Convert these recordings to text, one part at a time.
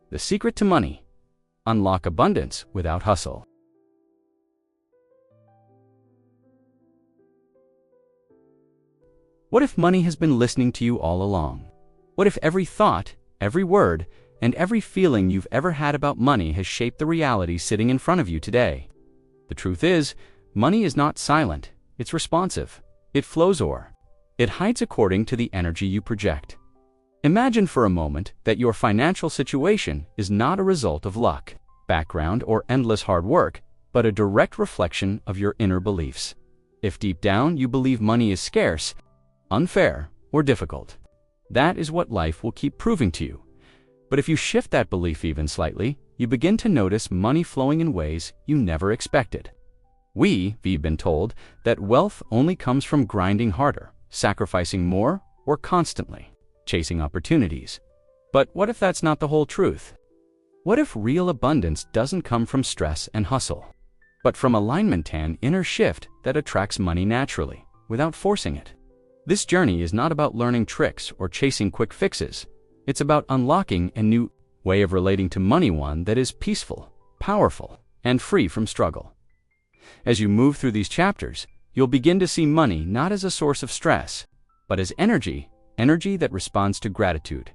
The secret to money: unlock abundance without hustle. What if money has been listening to you all along? What if every thought, every word, and every feeling you've ever had about money has shaped the reality sitting in front of you today? The truth is, money is not silent, it's responsive. It flows or it hides according to the energy you project. Imagine for a moment that your financial situation is not a result of luck, background, or endless hard work, but a direct reflection of your inner beliefs. If deep down you believe money is scarce, unfair, or difficult, that is what life will keep proving to you. But if you shift that belief even slightly, you begin to notice money flowing in ways you never expected. We've been told that wealth only comes from grinding harder, sacrificing more, or constantly chasing opportunities. But what if that's not the whole truth? What if real abundance doesn't come from stress and hustle, but from alignment and inner shift that attracts money naturally, without forcing it? This journey is not about learning tricks or chasing quick fixes. It's about unlocking a new way of relating to money, one that is peaceful, powerful, and free from struggle. As you move through these chapters, you'll begin to see money not as a source of stress, but as energy that responds to gratitude,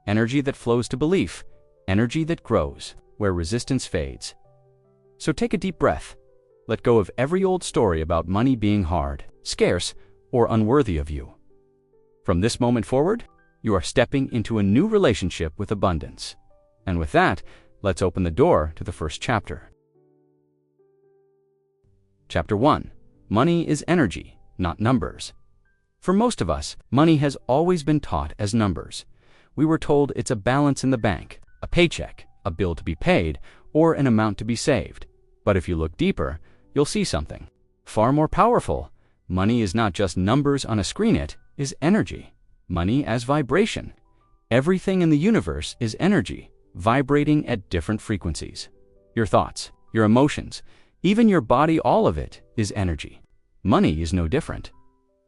energy that flows to belief, energy that grows where resistance fades. So take a deep breath. Let go of every old story about money being hard, scarce, or unworthy of you. From this moment forward, you are stepping into a new relationship with abundance. And with that, let's open the door to the first chapter. Chapter 1. Money is energy, not numbers. For most of us, money has always been taught as numbers. We were told it's a balance in the bank, a paycheck, a bill to be paid, or an amount to be saved. But if you look deeper, you'll see something far more powerful. Money is not just numbers on a screen, it is energy. Money as vibration. Everything in the universe is energy, vibrating at different frequencies. Your thoughts, your emotions, even your body, all of it is energy. Money is no different.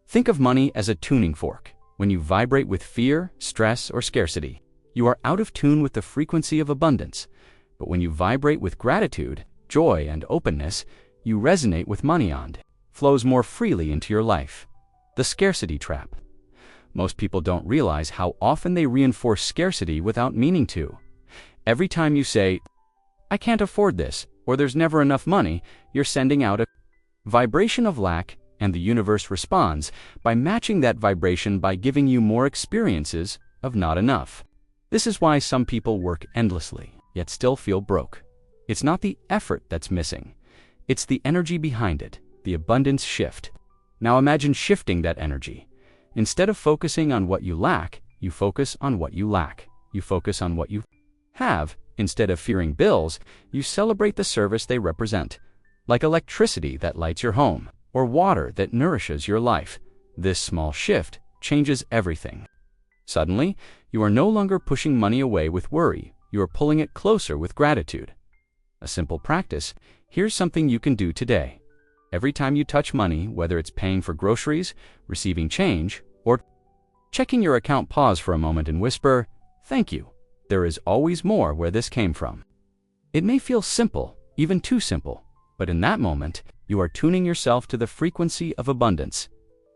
Think of money as a tuning fork. When you vibrate with fear, stress, or scarcity, you are out of tune with the frequency of abundance. But when you vibrate with gratitude, joy, and openness, you resonate with money and flows more freely into your life. The scarcity trap. Most people don't realize how often they reinforce scarcity without meaning to. Every time you say, "I can't afford this," or "there's never enough money," you're sending out a vibration of lack, and the universe responds by matching that vibration by giving you more experiences of not enough. This is why some people work endlessly, yet still feel broke. It's not the effort that's missing. It's the energy behind it, the abundance shift. Now imagine shifting that energy. Instead of focusing on what you lack, you focus on what you lack. You focus on what you have. Instead of fearing bills, you celebrate the service they represent, like electricity that lights your home, or water that nourishes your life. This small shift changes everything. Suddenly, you are no longer pushing money away with worry. You are pulling it closer with gratitude. A simple practice. Here's something you can do today. Every time you touch money, whether it's paying for groceries, receiving change, or checking your account, pause for a moment and whisper, "Thank you. There is always more where this came from." It may feel simple, even too simple, but in that moment, you are tuning yourself to the frequency of abundance.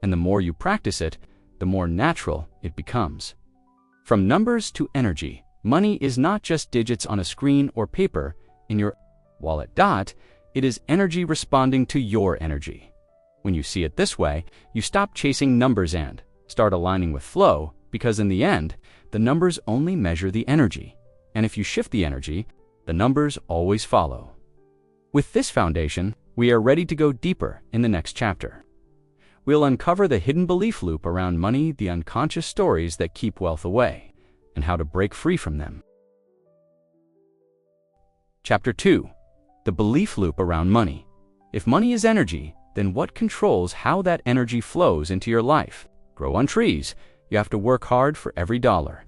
And the more you practice it, the more natural it becomes. From numbers to energy, money is not just digits on a screen or paper in your wallet. It is energy responding to your energy. When you see it this way, you stop chasing numbers and start aligning with flow, because in the end, the numbers only measure the energy. And if you shift the energy, the numbers always follow. With this foundation, we are ready to go deeper in the next chapter. We'll uncover the hidden belief loop around money, the unconscious stories that keep wealth away, and how to break free from them. Chapter 2. The belief loop around money. If money is energy, then what controls how that energy flows into your life? Grow on trees. You have to work hard for every dollar.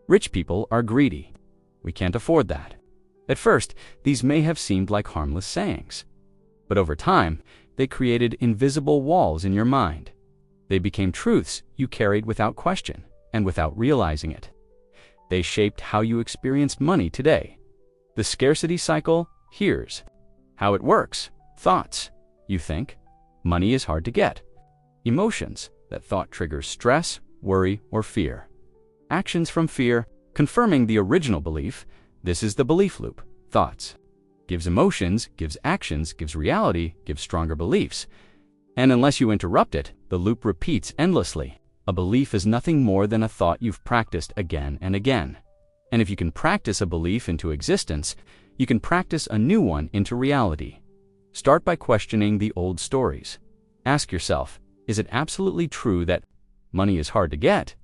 Rich people are greedy. We can't afford that. At first, these may have seemed like harmless sayings. But over time, they created invisible walls in your mind. They became truths you carried without question and without realizing it. They shaped how you experienced money today. The scarcity cycle, here's how it works. Thoughts. You think money is hard to get. Emotions. That thought triggers stress, worry, or fear. Actions from fear, confirming the original belief. This is the belief loop. Thoughts gives emotions, gives actions, gives reality, gives stronger beliefs. And unless you interrupt it, the loop repeats endlessly. A belief is nothing more than a thought you've practiced again and again. And if you can practice a belief into existence, you can practice a new one into reality. Start by questioning the old stories. Ask yourself, is it absolutely true that money is hard to get?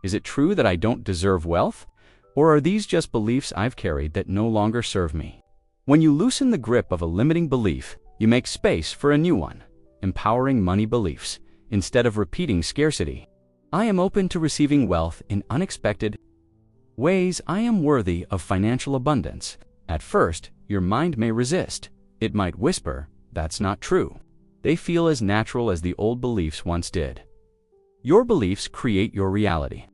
Is it true that I don't deserve wealth? Or are these just beliefs I've carried that no longer serve me? When you loosen the grip of a limiting belief, you make space for a new one. Empowering money beliefs. Instead of repeating scarcity, I am open to receiving wealth in unexpected ways. I am worthy of financial abundance. At first, your mind may resist. It might whisper, that's not true. They feel as natural as the old beliefs once did. Your beliefs create your reality.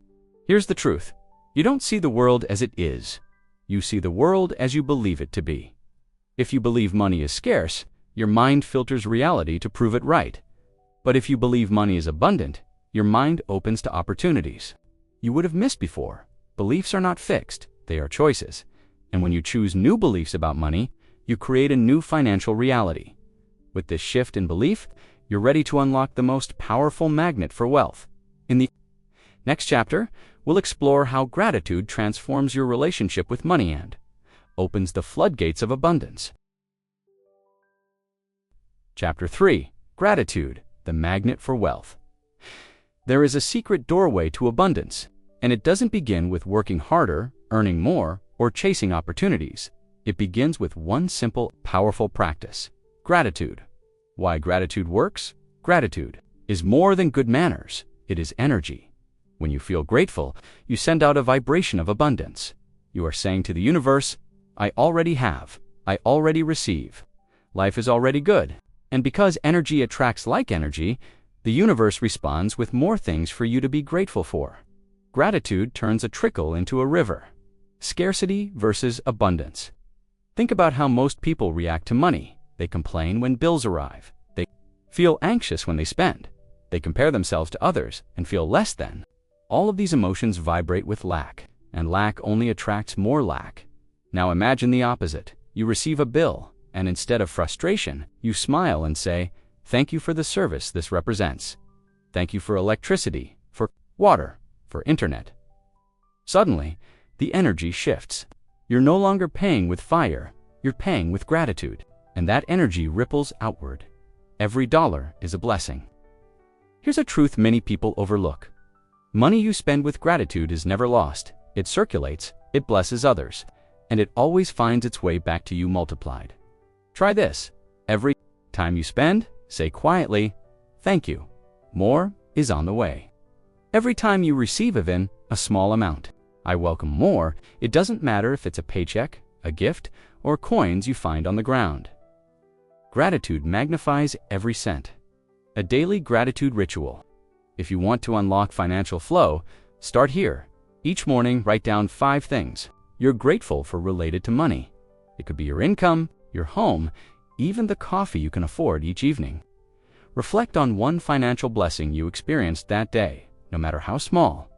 Here's the truth. You don't see the world as it is. You see the world as you believe it to be. If you believe money is scarce, your mind filters reality to prove it right. But if you believe money is abundant, your mind opens to opportunities you would have missed before. Beliefs are not fixed, they are choices. And when you choose new beliefs about money, you create a new financial reality. With this shift in belief, you're ready to unlock the most powerful magnet for wealth. In the next chapter, we'll explore how gratitude transforms your relationship with money and opens the floodgates of abundance. Chapter 3. Gratitude, the magnet for wealth. There is a secret doorway to abundance, and it doesn't begin with working harder, earning more, or chasing opportunities. It begins with one simple, powerful practice: gratitude. Why gratitude works? Gratitude is more than good manners. It is energy. When you feel grateful, you send out a vibration of abundance. You are saying to the universe, I already have, I already receive. Life is already good. And because energy attracts like energy, the universe responds with more things for you to be grateful for. Gratitude turns a trickle into a river. Scarcity versus abundance. Think about how most people react to money. They complain when bills arrive. They feel anxious when they spend. They compare themselves to others and feel less than. All of these emotions vibrate with lack, and lack only attracts more lack. Now imagine the opposite. You receive a bill, and instead of frustration, you smile and say, thank you for the service this represents. Thank you for electricity, for water, for internet. Suddenly, the energy shifts. You're no longer paying with fire, you're paying with gratitude. And that energy ripples outward. Every dollar is a blessing. Here's a truth many people overlook. Money you spend with gratitude is never lost. It circulates, it blesses others, and it always finds its way back to you multiplied. Try this. Every time you spend, say quietly, thank you. More is on the way. Every time you receive even a small amount, I welcome more. It doesn't matter if it's a paycheck, a gift, or coins you find on the ground. Gratitude magnifies every cent. A daily gratitude ritual. If you want to unlock financial flow, start here. Each morning, write down 5 things you're grateful for related to money. It could be your income, your home, even the coffee you can afford each evening. Reflect on one financial blessing you experienced that day, no matter how small.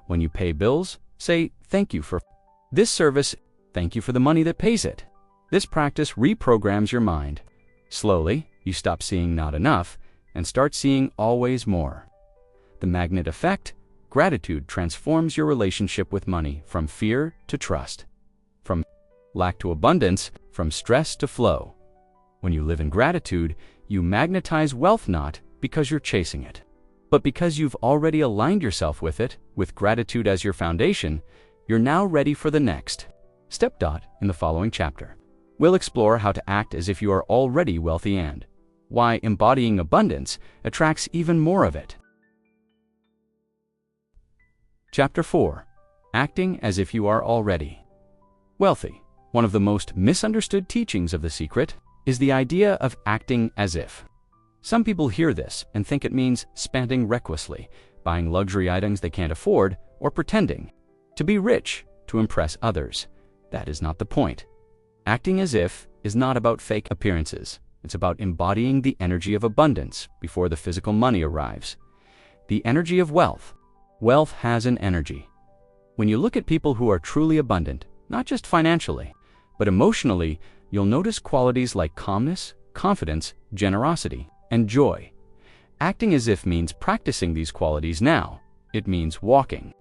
When you pay bills, say thank you for this service, thank you for the money that pays it. This practice reprograms your mind. Slowly, you stop seeing not enough and start seeing always more. The magnet effect. Gratitude transforms your relationship with money from fear to trust, from lack to abundance, from stress to flow. When you live in gratitude, you magnetize wealth not because you're chasing it, but because you've already aligned yourself with it. With gratitude as your foundation, you're now ready for the next step. In the following chapter, we'll explore how to act as if you are already wealthy and why embodying abundance attracts even more of it. Chapter 4. Acting as if you are already wealthy. One of the most misunderstood teachings of The Secret is the idea of acting as if. Some people hear this and think it means spending recklessly, buying luxury items they can't afford, or pretending to be rich to impress others. That is not the point. Acting as if is not about fake appearances. It's about embodying the energy of abundance before the physical money arrives. The energy of wealth. Wealth has an energy. When you look at people who are truly abundant, not just financially, but emotionally, you'll notice qualities like calmness, confidence, generosity, and joy. Acting as if means practicing these qualities now. It means walking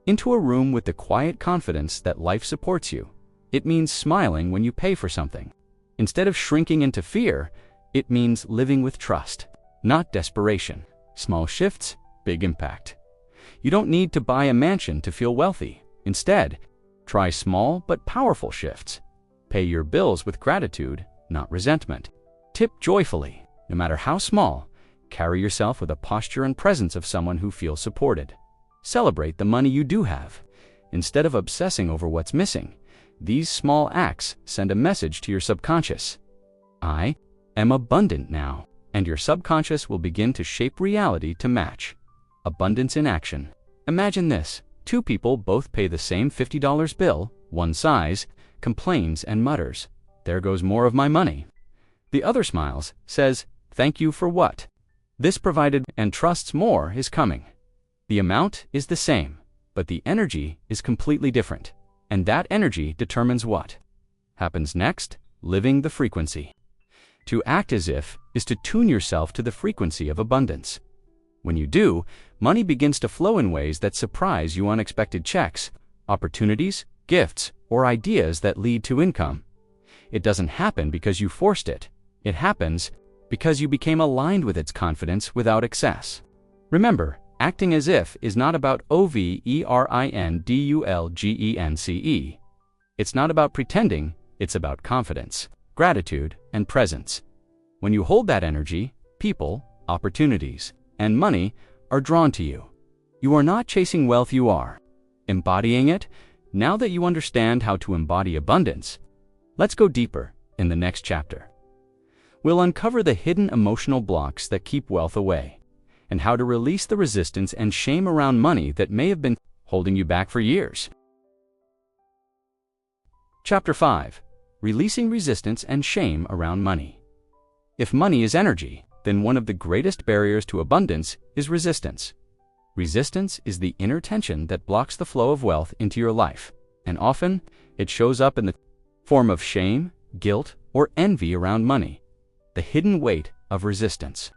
into a room with the quiet confidence that life supports you. It means smiling when you pay for something. Instead of shrinking into fear, it means living with trust, not desperation. Small shifts, big impact. You don't need to buy a mansion to feel wealthy. Instead, try small but powerful shifts. Pay your bills with gratitude, not resentment. Tip joyfully, no matter how small. Carry yourself with a posture and presence of someone who feels supported. Celebrate the money you do have. Instead of obsessing over what's missing, these small acts send a message to your subconscious. I am abundant now, and your subconscious will begin to shape reality to match. Abundance in action. Imagine this. Two people both pay the same $50 bill. One sighs, complains, and mutters, "There goes more of my money." The other smiles, says, "Thank you for what?" This provided and trusts more is coming. The amount is the same, but the energy is completely different. And that energy determines what happens next. Living the frequency. To act as if is to tune yourself to the frequency of abundance. When you do, money begins to flow in ways that surprise you. Unexpected checks, opportunities, gifts, or ideas that lead to income. It doesn't happen because you forced it. It happens because you became aligned with its confidence without excess. Remember, acting as if is not about overindulgence. It's not about pretending, it's about confidence, gratitude, and presence. When you hold that energy, people, opportunities, and money are drawn to you. You are not chasing wealth, you are embodying it. Now that you understand how to embody abundance, let's go deeper in the next chapter. We'll uncover the hidden emotional blocks that keep wealth away, and how to release the resistance and shame around money that may have been holding you back for years. Chapter 5. Releasing resistance and shame around money. If money is energy, then one of the greatest barriers to abundance is resistance. Resistance is the inner tension that blocks the flow of wealth into your life, and often it shows up in the form of shame, guilt, or envy around money. The hidden weight of resistance.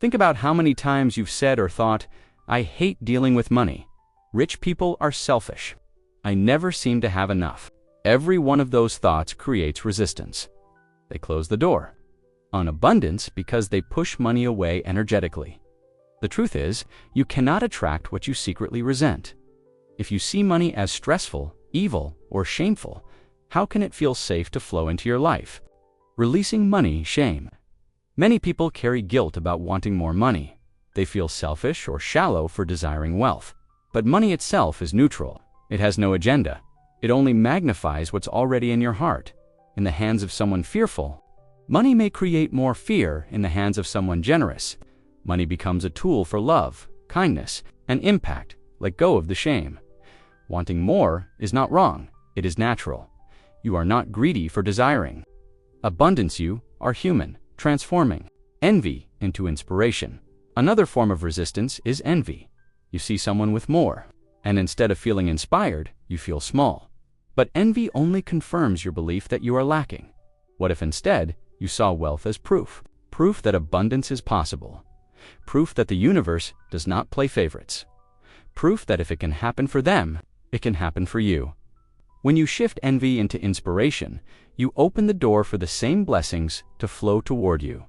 Think about how many times you've said or thought, "I hate dealing with money. Rich people are selfish. I never seem to have enough." Every one of those thoughts creates resistance. They close the door on abundance because they push money away energetically. The truth is, you cannot attract what you secretly resent. If you see money as stressful, evil, or shameful, how can it feel safe to flow into your life? Releasing money shame. Many people carry guilt about wanting more money. They feel selfish or shallow for desiring wealth. But money itself is neutral. It has no agenda. It only magnifies what's already in your heart. In the hands of someone fearful, money may create more fear. In the hands of someone generous, money becomes a tool for love, kindness, and impact. Let go of the shame. Wanting more is not wrong. It is natural. You are not greedy for desiring. Abundance. You are human, transforming envy into inspiration. Another form of resistance is envy. You see someone with more, and instead of feeling inspired, you feel small. But envy only confirms your belief that you are lacking. What if instead you saw wealth as proof? Proof that abundance is possible. Proof that the universe does not play favorites. Proof that if it can happen for them, it can happen for you. When you shift envy into inspiration, you open the door for the same blessings to flow toward you.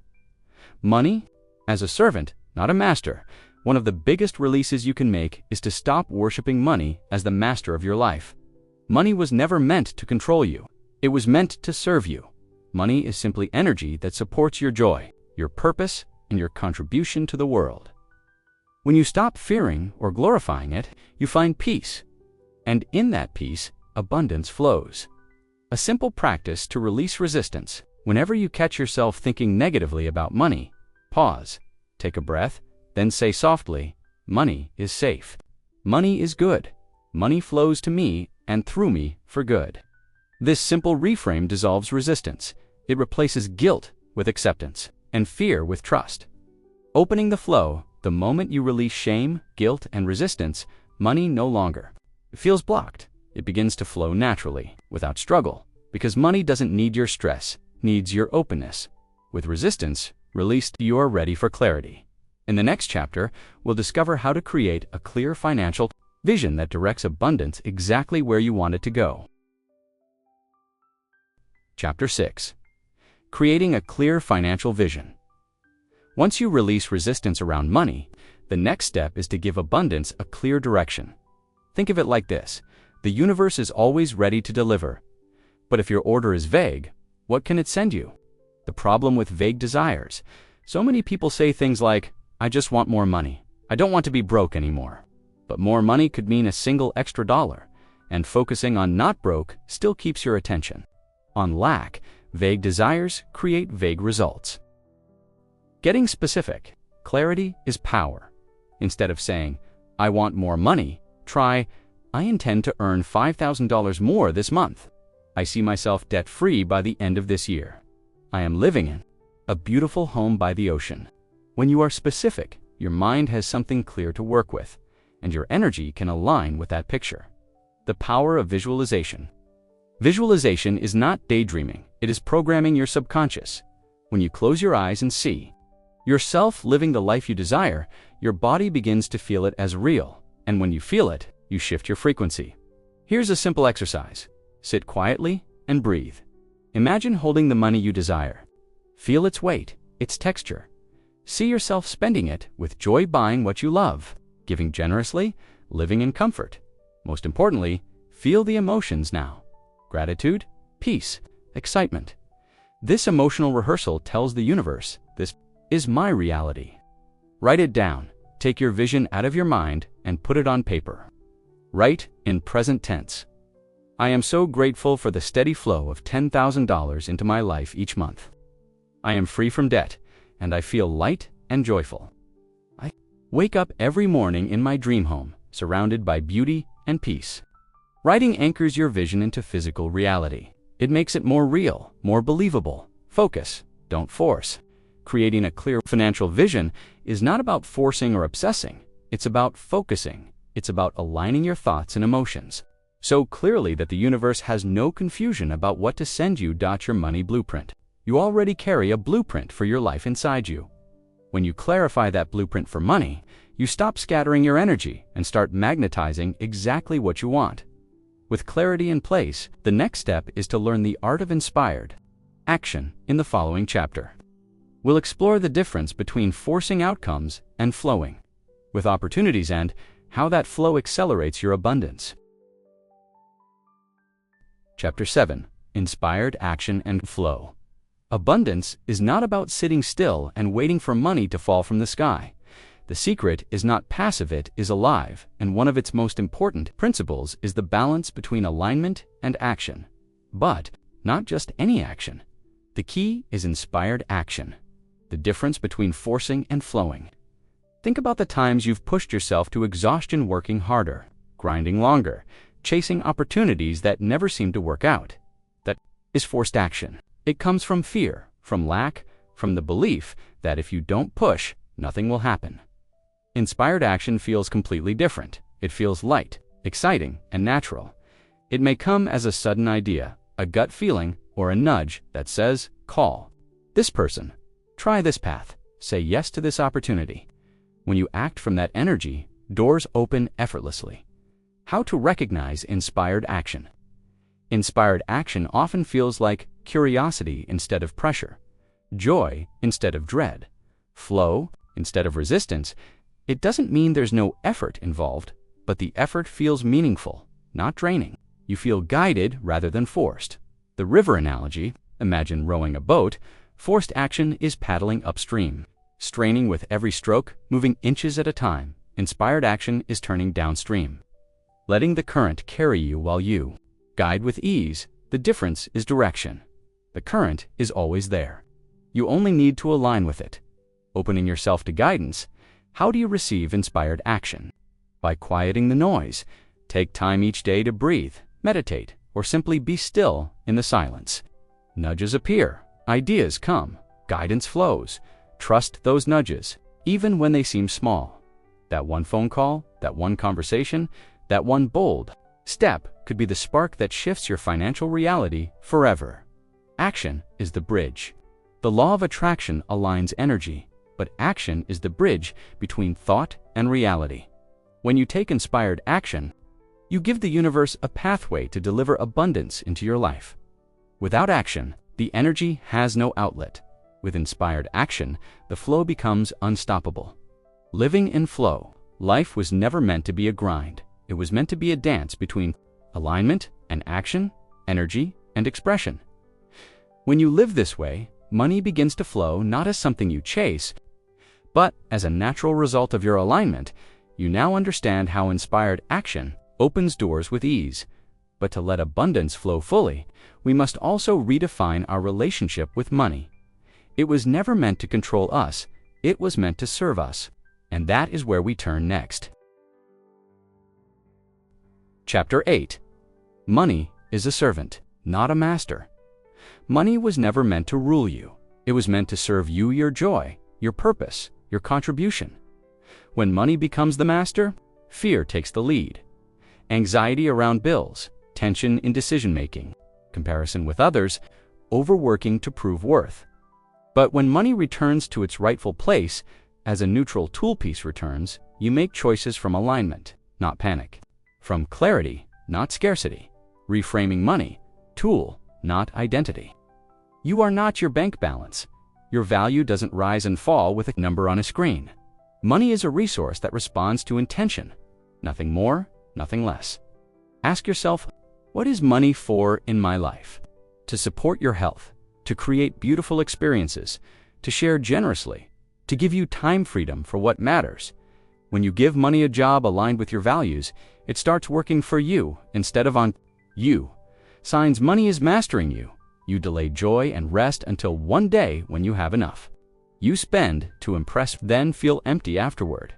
Money, as a servant, not a master. One of the biggest releases you can make is to stop worshiping money as the master of your life. Money was never meant to control you. It was meant to serve you. Money is simply energy that supports your joy, your purpose, and your contribution to the world. When you stop fearing or glorifying it, you find peace. And in that peace, abundance flows. A simple practice to release resistance. Whenever you catch yourself thinking negatively about money, pause, take a breath, then say softly, "Money is safe. Money is good. Money flows to me and through me for good. This simple reframe dissolves resistance. It replaces guilt with acceptance and fear with trust. Opening the flow, the moment you release shame, guilt, and resistance, money no longer feels blocked. It begins to flow naturally, without struggle, because money doesn't need your stress, needs your openness. With resistance released, you are ready for clarity. In the next chapter, we'll discover how to create a clear financial vision that directs abundance exactly where you want it to go. Chapter 6. Creating a clear financial vision. Once you release resistance around money, the next step is to give abundance a clear direction. Think of it like this: the universe is always ready to deliver. But if your order is vague, what can it send you? The problem with vague desires: so many people say things like, "I just want more money. I don't want to be broke anymore." But more money could mean a single extra dollar, and focusing on not broke still keeps your attention. On lack, vague desires create vague results. Getting specific. Clarity is power. Instead of saying, "I want more money," try, "I intend to earn $5,000 more this month. I see myself debt-free by the end of this year. I am living in a beautiful home by the ocean." When you are specific, your mind has something clear to work with, and your energy can align with that picture. The power of visualization. Visualization is not daydreaming, it is programming your subconscious. When you close your eyes and see yourself living the life you desire, your body begins to feel it as real, and when you feel it, you shift your frequency. Here's a simple exercise. Sit quietly and breathe. Imagine holding the money you desire. Feel its weight, its texture. See yourself spending it with joy, buying what you love, giving generously, living in comfort. Most importantly, feel the emotions now. Gratitude, peace, excitement. This emotional rehearsal tells the universe, "This is my reality." Write it down. Take your vision out of your mind and put it on paper. Write in present tense. "I am so grateful for the steady flow of $10,000 into my life each month. I am free from debt, and I feel light and joyful. I wake up every morning in my dream home, surrounded by beauty and peace." Writing anchors your vision into physical reality. It makes it more real, more believable. Focus, don't force. Creating a clear financial vision is not about forcing or obsessing. It's about focusing. It's about aligning your thoughts and emotions so clearly that the universe has no confusion about what to send you. Your money blueprint. You already carry a blueprint for your life inside you. When you clarify that blueprint for money, you stop scattering your energy and start magnetizing exactly what you want. With clarity in place, the next step is to learn the art of inspired action in the following chapter. We'll explore the difference between forcing outcomes and flowing with opportunities and how that flow accelerates your abundance. Chapter 7. Inspired Action and Flow. Abundance is not about sitting still and waiting for money to fall from the sky. The secret is not passive, it is alive, and one of its most important principles is the balance between alignment and action. But not just any action. The key is inspired action, the difference between forcing and flowing. Think about the times you've pushed yourself to exhaustion, working harder, grinding longer, chasing opportunities that never seem to work out. That is forced action. It comes from fear, from lack, from the belief that if you don't push, nothing will happen. Inspired action feels completely different. It feels light, exciting, and natural. It may come as a sudden idea, a gut feeling, or a nudge that says, "Call this person. Try this path. Say yes to this opportunity." When you act from that energy, doors open effortlessly. How to recognize inspired action. Inspired action often feels like curiosity instead of pressure, joy instead of dread, flow instead of resistance. It doesn't mean there's no effort involved, but the effort feels meaningful, not draining. You feel guided rather than forced. The river analogy, imagine rowing a boat. Forced action is paddling upstream, straining with every stroke, moving inches at a time. Inspired action is turning downstream, letting the current carry you while you guide with ease. The difference is direction. The current is always there. You only need to align with it. Opening yourself to guidance. How do you receive inspired action? By quieting the noise. Take time each day to breathe, meditate, or simply be still in the silence. Nudges appear, ideas come, guidance flows. Trust those nudges, even when they seem small. That one phone call, that one conversation, that one bold step could be the spark that shifts your financial reality forever. Action is the bridge. The law of attraction aligns energy, but action is the bridge between thought and reality. When you take inspired action, you give the universe a pathway to deliver abundance into your life. Without action, the energy has no outlet. With inspired action, the flow becomes unstoppable. Living in flow, life was never meant to be a grind. It was meant to be a dance between alignment and action, energy and expression. When you live this way, money begins to flow not as something you chase, but as a natural result of your alignment. You now understand how inspired action opens doors with ease. But to let abundance flow fully, we must also redefine our relationship with money. It was never meant to control us, it was meant to serve us. And that is where we turn next. Chapter 8. Money is a servant, not a master. Money was never meant to rule you. It was meant to serve you, your joy, your purpose, your contribution. When money becomes the master, fear takes the lead. Anxiety around bills, tension in decision-making, comparison with others, overworking to prove worth. But when money returns to its rightful place, as a neutral toolpiece returns, you make choices from alignment, not panic. From clarity, not scarcity. Reframing money, tool, not identity. You are not your bank balance. Your value doesn't rise and fall with a number on a screen. Money is a resource that responds to intention. Nothing more, nothing less. Ask yourself, what is money for in my life? To support your health, to create beautiful experiences, to share generously, to give you time freedom for what matters. When you give money a job aligned with your values, it starts working for you instead of on you. Signs money is mastering you. You delay joy and rest until one day when you have enough. You spend to impress, then feel empty afterward.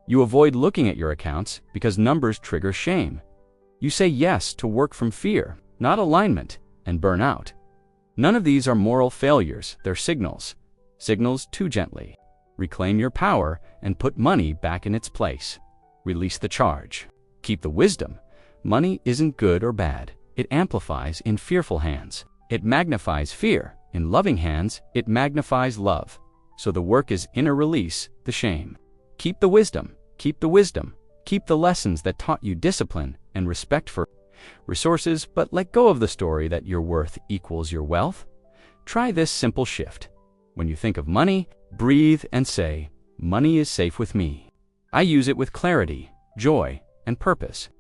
You avoid looking at your accounts because numbers trigger shame. You say yes to work from fear, not alignment, and burn out. None of these are moral failures, they're signals. Signals too gently. Reclaim your power and put money back in its place. Release the charge. Keep the wisdom. Money isn't good or bad. It amplifies in fearful hands. It magnifies fear. In loving hands, it magnifies love. So the work is inner release, the shame. Keep the wisdom. Keep the wisdom. Keep the lessons that taught you discipline and respect for resources, but let go of the story that your worth equals your wealth. Try this simple shift. When you think of money, breathe and say, money is safe with me. I use it with clarity, joy, and purpose.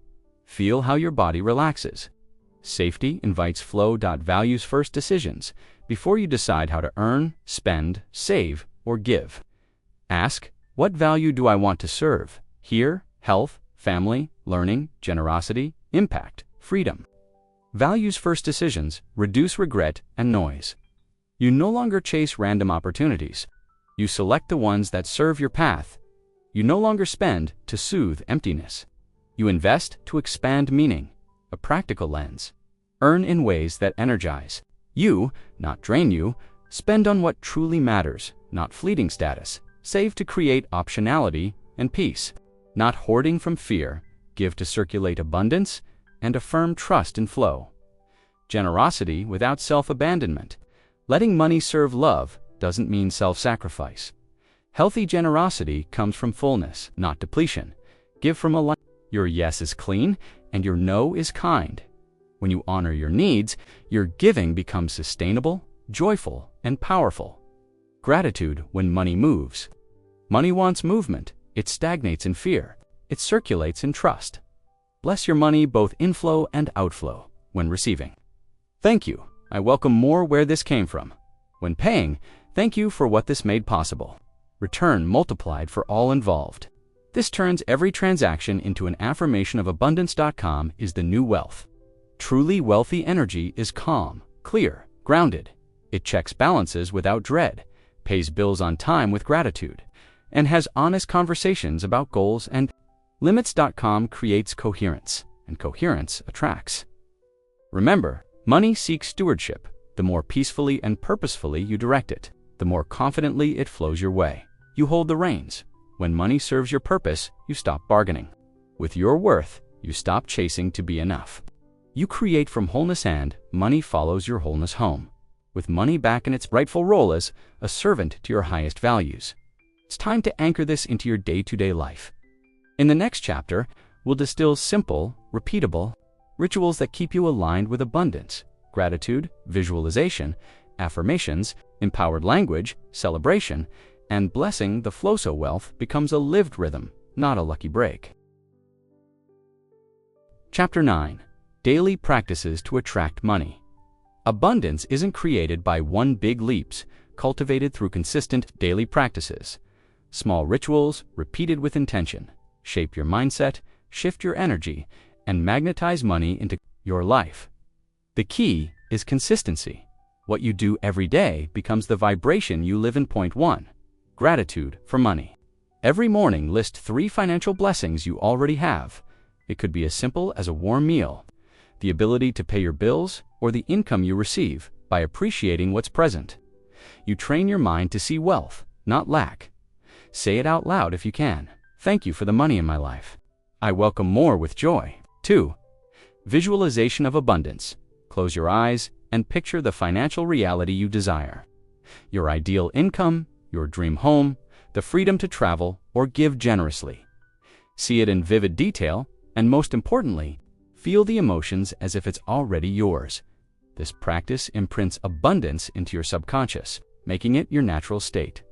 Feel how your body relaxes. Safety invites flow. Values first decisions before you decide how to earn, spend, save, or give. Ask, what value do I want to serve? Here, health, family, learning, generosity, impact, freedom. Values first decisions reduce regret and noise. You no longer chase random opportunities. You select the ones that serve your path. You no longer spend to soothe emptiness. You invest to expand meaning, a practical lens. Earn in ways that energize you, not drain you. Spend on what truly matters, not fleeting status. Save to create optionality and peace. Not hoarding from fear. Give to circulate abundance and affirm trust in flow. Generosity without self-abandonment. Letting money serve love doesn't mean self-sacrifice. Healthy generosity comes from fullness, not depletion. Give from alignment. Your yes is clean and your no is kind. When you honor your needs, your giving becomes sustainable, joyful, and powerful. Gratitude when money moves. Money wants movement. It stagnates in fear. It circulates in trust. Bless your money both inflow and outflow when receiving. Thank you. I welcome more where this came from. When paying, thank you for what this made possible. Return multiplied for all involved. This turns every transaction into an affirmation of abundance.com is the new wealth. Truly wealthy energy is calm, clear, grounded. It checks balances without dread, pays bills on time with gratitude, and has honest conversations about goals and limits.com creates coherence, and coherence attracts Remember, money seeks stewardship. The more peacefully and purposefully you direct it, the more confidently it flows your way. You hold the reins. When money serves your purpose, you stop bargaining. With your worth, you stop chasing to be enough. You create from wholeness, and money follows your wholeness home, with money back in its rightful role as a servant to your highest values. It's time to anchor this into your day-to-day life. In the next chapter, we'll distill simple, repeatable rituals that keep you aligned with abundance, gratitude, visualization, affirmations, empowered language, celebration, and blessing the flow so wealth becomes a lived rhythm, not a lucky break. Chapter 9. Daily Practices to Attract Money. Abundance isn't created by one big leaps, cultivated through consistent daily practices. Small rituals, repeated with intention, shape your mindset, shift your energy, and magnetize money into your life. The key is consistency. What you do every day becomes the vibration you live in. Point 1. Gratitude for money. Every morning, list 3 financial blessings you already have. It could be as simple as a warm meal, the ability to pay your bills, or the income you receive. By appreciating what's present, you train your mind to see wealth, not lack. Say it out loud if you can. Thank you for the money in my life. I welcome more with joy. 2. Visualization of abundance. Close your eyes and picture the financial reality you desire. Your ideal income, your dream home, the freedom to travel or give generously. See it in vivid detail, and most importantly, feel the emotions as if it's already yours. This practice imprints abundance into your subconscious, making it your natural state.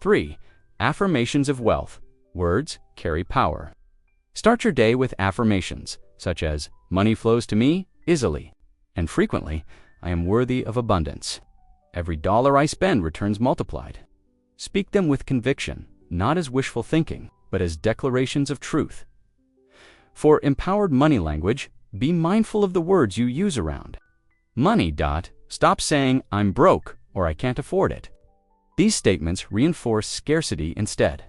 3. Affirmations of wealth. Words carry power. Start your day with affirmations, such as, money flows to me easily, and frequently, I am worthy of abundance. Every dollar I spend returns multiplied. Speak them with conviction, not as wishful thinking, but as declarations of truth. For empowered money language, be mindful of the words you use around money. Stop saying, I'm broke, or I can't afford it. These statements reinforce scarcity instead.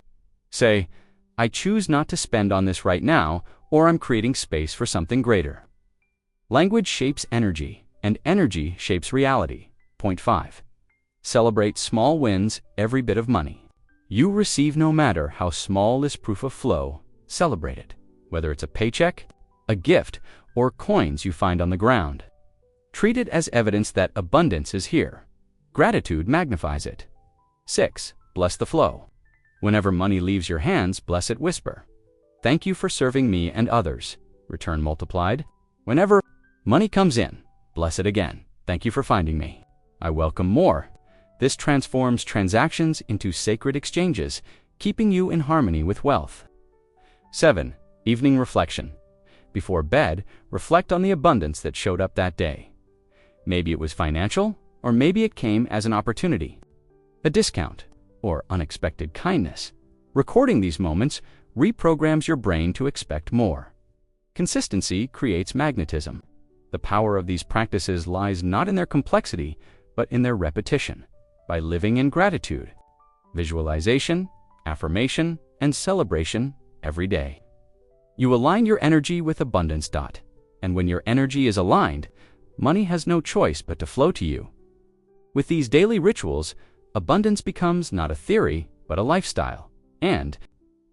Say, I choose not to spend on this right now, or I'm creating space for something greater. Language shapes energy, and energy shapes reality. Point 5. Celebrate small wins. Every bit of money you receive, no matter how small, is proof of flow. Celebrate it, whether it's a paycheck, a gift, or coins you find on the ground. Treat it as evidence that abundance is here. Gratitude magnifies it. 6. Bless the flow. Whenever money leaves your hands, bless it. Whisper, thank you for serving me and others. Return multiplied. Whenever money comes in, bless it again. Thank you for finding me. I welcome more. This transforms transactions into sacred exchanges, keeping you in harmony with wealth. 7. Evening reflection. Before bed, reflect on the abundance that showed up that day. Maybe it was financial, or maybe it came as an opportunity, a discount, or unexpected kindness. Recording these moments reprograms your brain to expect more. Consistency creates magnetism. The power of these practices lies not in their complexity, but in their repetition. By living in gratitude, visualization, affirmation, and celebration every day, you align your energy with abundance. And when your energy is aligned, money has no choice but to flow to you. With these daily rituals, abundance becomes not a theory, but a lifestyle. And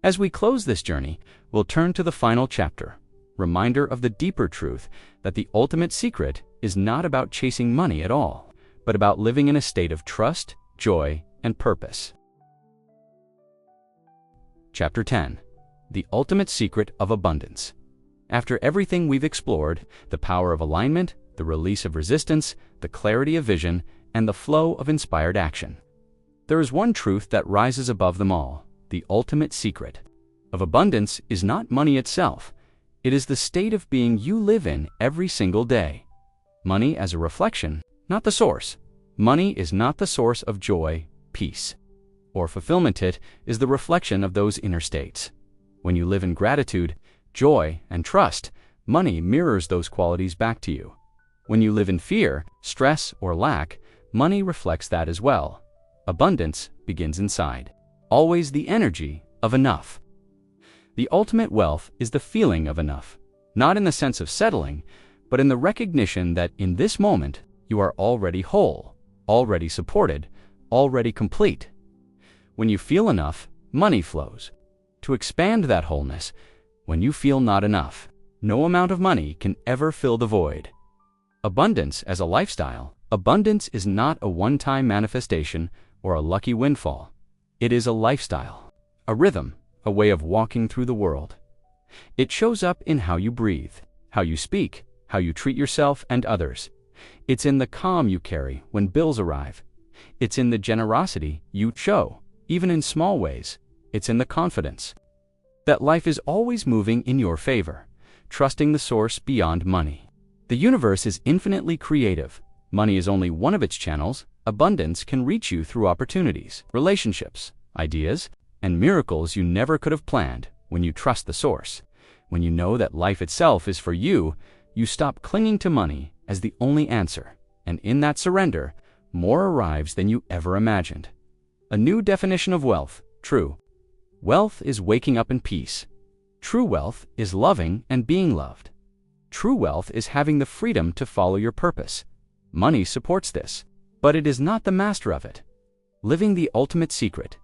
as we close this journey, we'll turn to the final chapter, reminder of the deeper truth that the ultimate secret is not about chasing money at all, but about living in a state of trust, joy, and purpose. Chapter 10. The Ultimate Secret of Abundance. After everything we've explored, the power of alignment, the release of resistance, the clarity of vision, and the flow of inspired action, there is one truth that rises above them all. The ultimate secret of abundance is not money itself. It is the state of being you live in every single day. Money as a reflection, not the source. Money is not the source of joy, peace, or fulfillment. It is the reflection of those inner states. When you live in gratitude, joy, and trust, money mirrors those qualities back to you. When you live in fear, stress, or lack, money reflects that as well. Abundance begins inside. Always the energy of enough. The ultimate wealth is the feeling of enough, not in the sense of settling, but in the recognition that in this moment you are already whole, already supported, already complete. When you feel enough, money flows. To expand that wholeness, when you feel not enough, no amount of money can ever fill the void. Abundance as a lifestyle. Abundance is not a one-time manifestation or a lucky windfall. It is a lifestyle, a rhythm, a way of walking through the world. It shows up in how you breathe, how you speak, how you treat yourself and others. It's in the calm you carry when bills arrive. It's in the generosity you show, even in small ways. It's in the confidence that life is always moving in your favor, trusting the source beyond money. The universe is infinitely creative. Money is only one of its channels. Abundance can reach you through opportunities, relationships, ideas, and miracles you never could have planned. When you trust the source, when you know that life itself is for you, you stop clinging to money as the only answer, and in that surrender, more arrives than you ever imagined. A new definition of wealth. True wealth is waking up in peace. True wealth is loving and being loved. True wealth is having the freedom to follow your purpose. Money supports this, but it is not the master of it. Living the ultimate secret.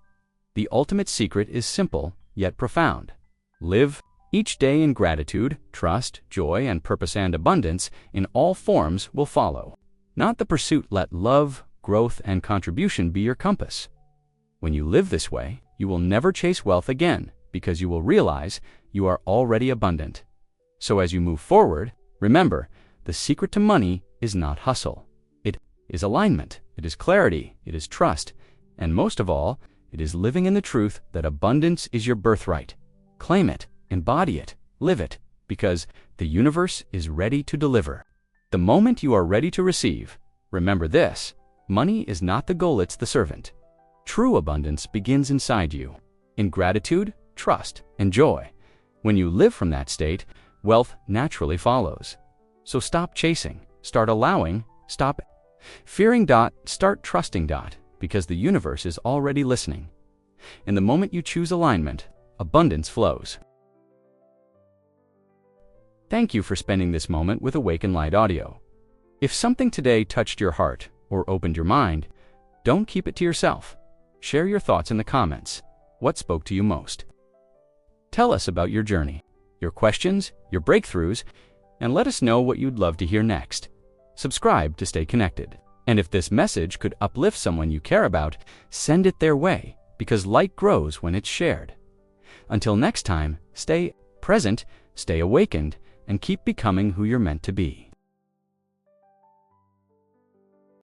The ultimate secret is simple, yet profound. Live each day in gratitude, trust, joy, and purpose, and abundance in all forms will follow. Not the pursuit. Let love, growth, and contribution be your compass. When you live this way, you will never chase wealth again because you will realize you are already abundant. So as you move forward, remember, the secret to money is not hustle. It is alignment, it is clarity, it is trust, and most of all, it is living in the truth that abundance is your birthright. Claim it, embody it, live it, because the universe is ready to deliver. The moment you are ready to receive, remember this: money is not the goal, it's the servant. True abundance begins inside you, in gratitude, trust, and joy. When you live from that state, wealth naturally follows. So stop chasing, start allowing, stop fearing. Start trusting. Because the universe is already listening. In the moment you choose alignment, abundance flows. Thank you for spending this moment with Awaken Light Audio. If something today touched your heart or opened your mind, don't keep it to yourself. Share your thoughts in the comments. What spoke to you most? Tell us about your journey, your questions, your breakthroughs, and let us know what you'd love to hear next. Subscribe to stay connected. And if this message could uplift someone you care about, send it their way, because light grows when it's shared. Until next time, stay present, stay awakened, and keep becoming who you're meant to be.